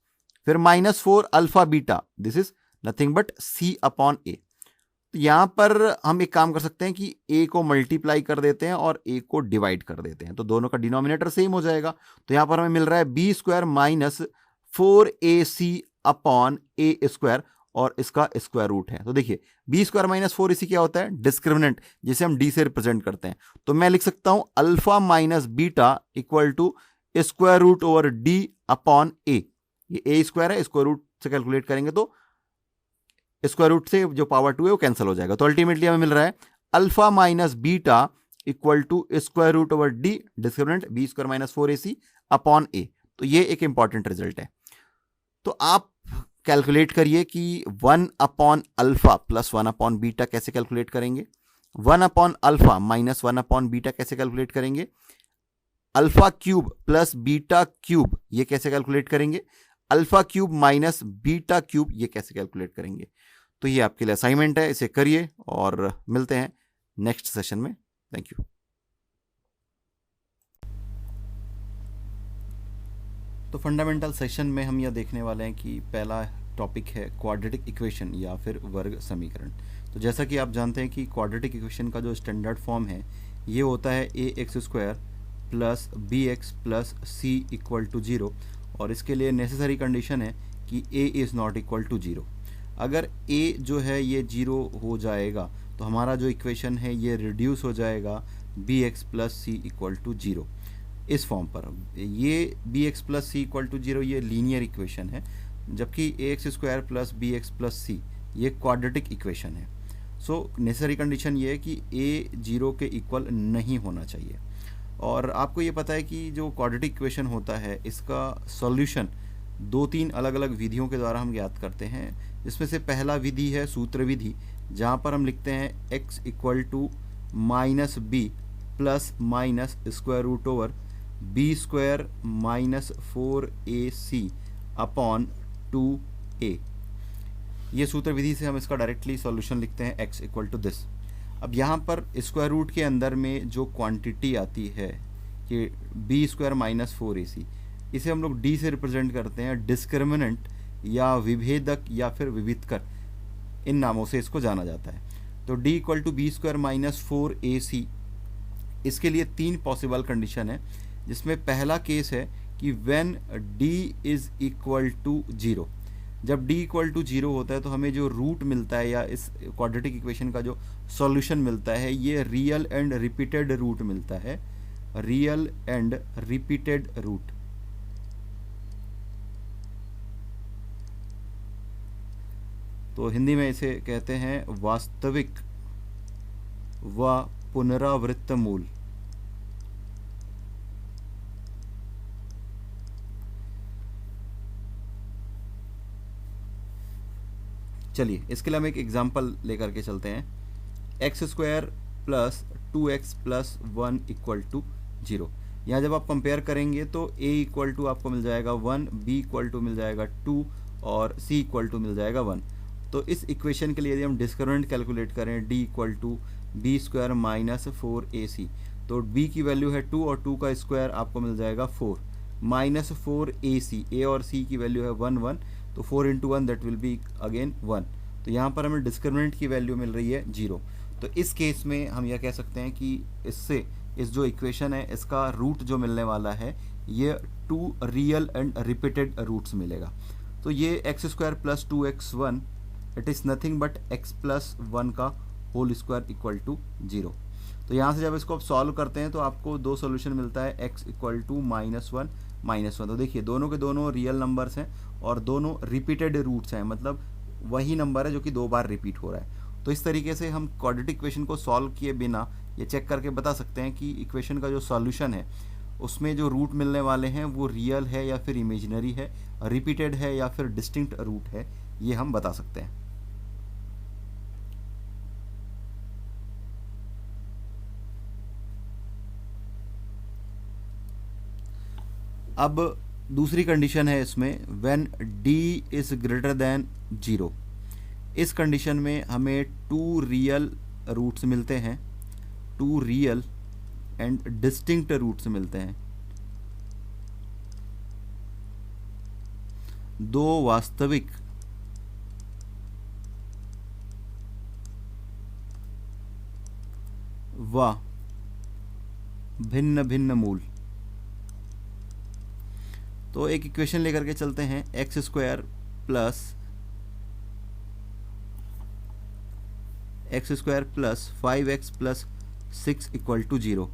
फिर minus 4 alpha beta, this is nothing but c upon a. तो यहाँ पर हम एक काम कर सकते हैं कि a को मल्टीप्लाई कर देते हैं और a को डिवाइड कर देते हैं, तो दोनों का डिनोमिनेटर सेम हो जाएगा। तो यहाँ पर हमें मिल रहा है b square minus 4ac upon a square, और इसका स्क्वायर रूट है। तो देखिए बी स्क्वायर माइनस 4ac क्या होता है, डिस्क्रिमिनेंट, जिसे हम डी से रिप्रेजेंट करते हैं। तो मैं लिख सकता हूं alpha minus beta equal to square root over D upon a. ये ए स्क्वायर है, स्क्वायर रूट से कैलकुलेट करेंगे तो स्क्वायर रूट से जो पावर 2 है वो कैंसिल हो जाएगा। तो अल्टीमेटली हमें मिल रहा है alpha minus beta equal to square root over D, discriminant b square minus 4ac upon a. तो ये एक इंपॉर्टेंट रिजल्ट है। तो आप कैलकुलेट करिए कि 1 upon alpha plus 1 upon beta कैसे कैलकुलेट करेंगे, 1 upon alpha minus 1 upon beta कैसे कैलकुलेट करेंगे, alpha cube plus beta cube ये कैसे कैलकुलेट करेंगे, alpha cube minus beta cube ये कैसे कैलकुलेट करेंगे। तो ये आपके लिए असाइनमेंट है, इसे करिए और मिलते हैं नेक्स्ट सेशन में। Thank you. तो फंडामेंटल सेशन में हम यह देखने वाले हैं कि पहला टॉपिक है क्वाड्रेटिक इक्वेशन या फिर वर्ग समीकरण। तो जैसा कि आप जानते हैं कि क्वाड्रेटिक इक्वेशन का जो स्टैंडर्ड फॉर्म है ये होता है ax square plus bx plus c equal to 0, और इसके लिए नेसेसरी कंडीशन है कि a is not equal to 0। अगर a जो है ये 0 हो जाएगा तो हमारा जो इक्वेशन है ये रिड्यूस हो जाएगा bx plus c equal to 0 इस फॉर्म पर। ये bx plus c equal to 0 ये लीनियर इक्वेशन है, जबकि ax square plus bx plus c ये क्वाड्रेटिक इक्वेशन है। सो नेसेसरी कंडीशन ये है कि a 0 के इक्वल नहीं होना चाहिए। और आपको ये पता है कि जो क्वाड्रेटिक इक्वेशन होता है इसका सॉल्यूशन 2-3 अलग अलग विधियों के द्वारा हम ज्ञात करते हैं, जिसमें से पहला विधि है सूत्र विधि, जहाँ पर हम लिखते हैं x equal to minus b plus minus square root over b square minus 4ac upon 2a। ये सूत्र विधि से हम इसका डायरेक्टली सॉल्यूशन लिखते हैं x इक्वल टू दिस। अब यहाँ पर स्क्वायर रूट के अंदर में जो क्वांटिटी आती है कि बी स्क्वायर माइनस 4ac, इसे हम लोग d से रिप्रेजेंट करते हैं, डिस्क्रिमिनेंट या विभेदक या फिर विविधकर, इन नामों से इसको जाना जाता है। तो d equal to b square minus 4ac, इसके लिए 3 पॉसिबल कंडीशन है, जिसमें पहला केस है कि when d is equal to 0। जब d इक्वल टू 0 होता है तो हमें जो रूट मिलता है या इस क्वाड्रेटिक इक्वेशन का जो सॉल्यूशन मिलता है ये रियल एंड रिपीटेड रूट मिलता है, रियल एंड रिपीटेड रूट। तो हिंदी में इसे कहते हैं वास्तविक व पुनरावृत्त मूल। चलिए इसके लिए हम एक एग्जाम्पल लेकर के चलते हैं। X square plus 2x plus 1 equal to 0। यहाँ जब आप कंपेयर करेंगे तो a इक्वल टू आपको मिल जाएगा 1, b इक्वल टू मिल जाएगा 2 और c इक्वल टू मिल जाएगा 1। तो इस इक्वेशन के लिए यदि हम डिस्क्रिमिनेंट कैलकुलेट करें d equal to b square minus 4ac, तो b की वैल्यू है 2 और 2 का स्क्वायर आपको मिल जाएगा 4 माइनस 4ac, a और c की वैल्यू है 1 1, तो 4 into 1 that will be again 1। तो यहाँ पर हमें डिस्क्रिमिनेंट की वैल्यू मिल रही है 0। तो इस केस में हम यह कह सकते हैं कि इससे इस जो इक्वेशन है इसका रूट जो मिलने वाला है ये 2 रियल एंड रिपीटेड रूट्स मिलेगा। तो ये x square plus 2x1 it is nothing but x plus 1 का होल स्क्वायर इक्वल टू 0। तो यहाँ से जब इसको आप सॉल्व करते हैं तो आपको 2 सोल्यूशन मिलता है, x इक्वल टू -1 -1। तो देखिए दोनों के दोनों रियल नंबर्स हैं और दोनों रिपीटेड रूट्स हैं, मतलब वही नंबर है जो कि 2 बार रिपीट हो रहा है। तो इस तरीके से हम क्वाड्रेटिक इक्वेशन को सॉल्व किए बिना ये चेक करके बता सकते हैं कि इक्वेशन का जो सॉल्यूशन है उसमें जो रूट मिलने वाले हैं वो रियल है या फिर इमेजिनरी है, रिपीटेड है या फिर डिस्टिंक्ट रूट है, ये हम बता सकते हैं। अब दूसरी कंडीशन है इसमें, when d is greater than 0। इस कंडीशन में हमें 2 रियल रूट्स मिलते हैं, 2 रियल एंड डिस्टिंक्ट रूट्स मिलते हैं, 2 वास्तविक व भिन्न भिन्न मूल। तो एक इक्वेशन लेकर के चलते हैं, x square plus 5x plus 6 equal to 0।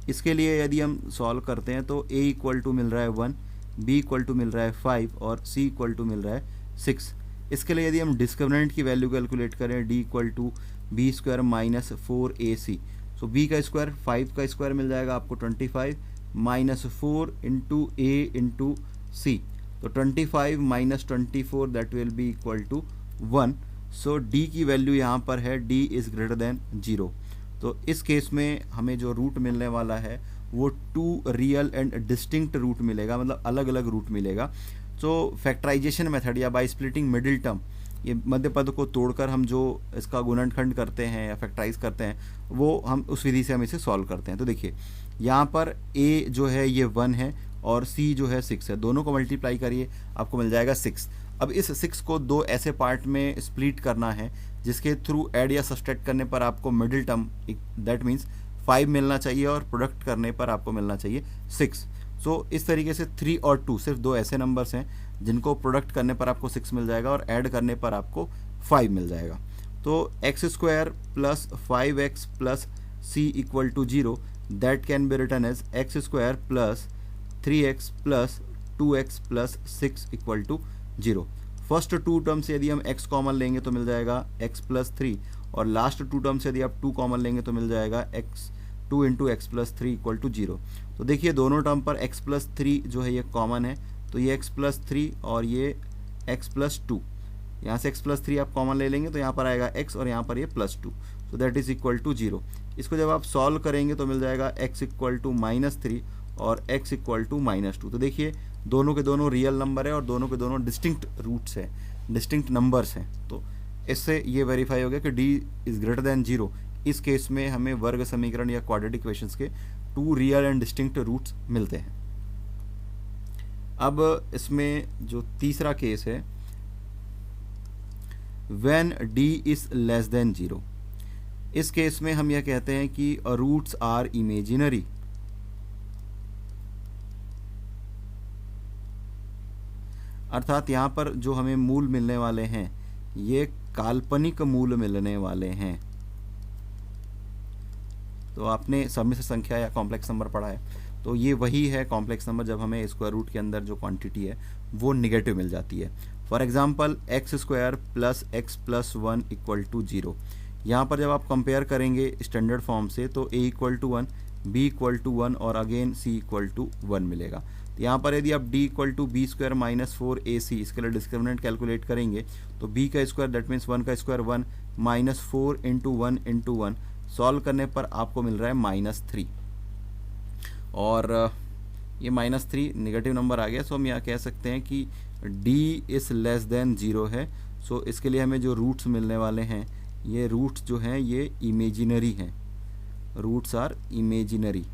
इसके लिए यदि हम सॉल्व करते हैं तो a इक्वल टू मिल रहा है 1, b इक्वल टू मिल रहा है 5 और c इक्वल टू मिल रहा है 6। इसके लिए यदि हम डिस्क्रिमिनेंट की वैल्यू कैलकुलेट करें, d equal to b square minus 4ac, so b का स्क्वायर 5 का स्क्वायर मिल जाएगा आपको 25 minus 4 into a into c, तो 25 minus 24 that will be equal to 1। So d की वैल्यू यहाँ पर है d इज़ ग्रेटर देन 0। तो इस केस में हमें जो रूट मिलने वाला है वो 2 रियल एंड डिस्टिंक्ट रूट मिलेगा, मतलब अलग अलग रूट मिलेगा। तो फैक्टराइजेशन मेथड या बाय स्प्लिटिंग मिडिल टर्म, ये मध्य पद को तोड़कर हम जो इसका गुणनखंड करते हैं या फैक्टराइज करते हैं, वो हम उस विधि से हम इसे सॉल्व करते हैं। तो देखिए यहाँ पर a जो है ये 1 है और c जो है 6 है, दोनों को मल्टीप्लाई करिए आपको मिल जाएगा 6। अब इस 6 को दो ऐसे पार्ट में स्प्लिट करना है जिसके थ्रू ऐड या सब्सट्रैक्ट करने पर आपको मिडिल टर्म दैट मीन्स 5 मिलना चाहिए और प्रोडक्ट करने पर आपको मिलना चाहिए 6। सो इस तरीके से 3 और 2 सिर्फ दो ऐसे नंबर्स हैं जिनको प्रोडक्ट करने पर आपको 6 मिल जाएगा और ऐड करने पर आपको 5 मिल जाएगा। तो x square plus 5x plus c equal to 0 that can be written as x square plus 3x plus 2x plus 6 equal to 0। First 2 term से यदि हम x कॉमन लेंगे तो मिल जाएगा x प्लस 3, और लास्ट 2 टर्म से यदि आप 2 कॉमन लेंगे तो मिल जाएगा x 2 into x plus 3 equal to 0। तो देखिए दोनों टर्म पर x प्लस 3 जो है ये कॉमन है, तो ये x प्लस 3 और ये x प्लस 2, यहाँ से x प्लस 3 आप कॉमन ले लेंगे तो यहाँ पर आएगा x और यहाँ पर ये plus 2, so that is equal to 0। इसको जब आप सॉल्व करेंगे तो मिल जाएगा x इक्वल टू -3 और x इक्वल टू -2। तो देखिए दोनों के दोनों रियल नंबर है और दोनों के दोनों डिस्टिंक्ट रूट्स हैं, डिस्टिंक्ट नंबर्स हैं। तो इससे ये वेरीफाई हो गया कि d इज़ ग्रेटर देन 0। इस केस में हमें वर्ग समीकरण या क्वाड्रेटिक इक्वेशंस के 2 रियल एंड डिस्टिंक्ट रूट्स मिलते हैं। अब इसमें जो तीसरा केस है, when d is less than 0, इस केस में हम यह कहते हैं कि रूट्स आर इमेजिनरी। अर्थात यहाँ पर जो हमें मूल मिलने वाले हैं ये काल्पनिक मूल मिलने वाले हैं। तो आपने समिश्र संख्या या कॉम्प्लेक्स नंबर पढ़ा है, तो ये वही है कॉम्प्लेक्स नंबर जब हमें स्क्वायर रूट के अंदर जो क्वांटिटी है वो निगेटिव मिल जाती है। For example x square plus x plus 1 equal to 0। यहाँ पर जब आप कंपेयर करेंगे स्टैंडर्ड फॉर्म से तो a equal to 1, b equal to 1 और अगेन c इक्वल टू 1 मिलेगा। तो यहाँ पर यदि आप d equal to b square minus 4ac, इसके लिए डिस्क्रिमिनेंट कैलकुलेट करेंगे तो b का स्क्वायर दैट मीन्स 1 का square 1 minus 4 into 1 into 1, solve करने पर आपको मिल रहा है -3। और ये -3 निगेटिव नंबर आ गया, सो हम यहाँ कह सकते हैं कि d इज़ लेस देन 0 है। सो इसके लिए हमें जो रूट्स मिलने वाले हैं ये रूट्स जो हैं ये इमेजिनरी हैं, रूट्स आर इमेजिनरी।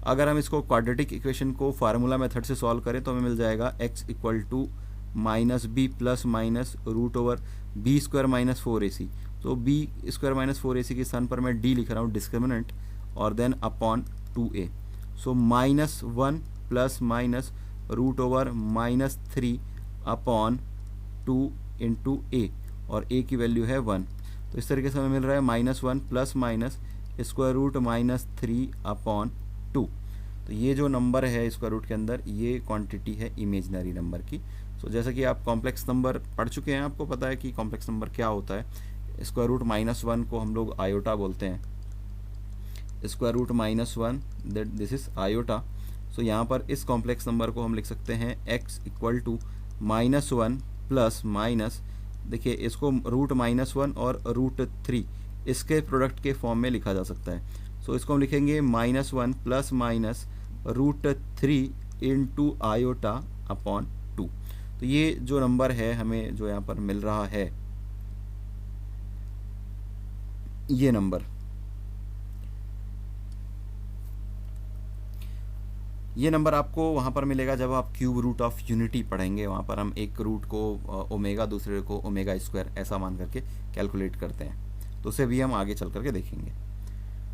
अगर हम इसको क्वाड्रेटिक इक्वेशन को फार्मूला मेथड से सॉल्व करें तो हमें मिल जाएगा x equal to minus b plus minus root over b square minus 4ac। तो बी स्क्वायर माइनस 4ac के स्थान पर मैं d लिख रहा हूँ डिस्क्रिमिनेंट, और then upon 2a। So -1 plus minus root over -3 upon 2 into a, और a की वैल्यू है 1। तो इस तरीके से हमें मिल रहा है -1 plus minus square root -3 upon 2। तो ये जो नंबर है स्क्वायर रूट के अंदर ये क्वांटिटी है इमेजिनरी नंबर की। सो जैसा कि आप कॉम्प्लेक्स नंबर पढ़ चुके हैं, आपको पता है कि कॉम्प्लेक्स नंबर क्या होता है। स्क्वायर रूट -1 को हम लोग आयोटा बोलते हैं, square root -1 that this is iota. So यहाँ पर इस कॉम्प्लेक्स नंबर को हम लिख सकते हैं x equal to -1 plus minus, देखिए इसको रूट -1 और रूट 3 इसके प्रोडक्ट के फॉर्म में लिखा जा सकता है। सो इसको हम लिखेंगे -1 plus minus root 3 into iota upon 2। तो ये जो नंबर है हमें जो यहाँ पर मिल रहा है ये नंबर, ये नंबर आपको वहाँ पर मिलेगा जब आप क्यूब रूट ऑफ यूनिटी पढ़ेंगे। वहाँ पर हम एक रूट को ओमेगा दूसरे को ओमेगा स्क्वायर ऐसा मान करके कैलकुलेट करते हैं, तो उसे भी हम आगे चल करके देखेंगे।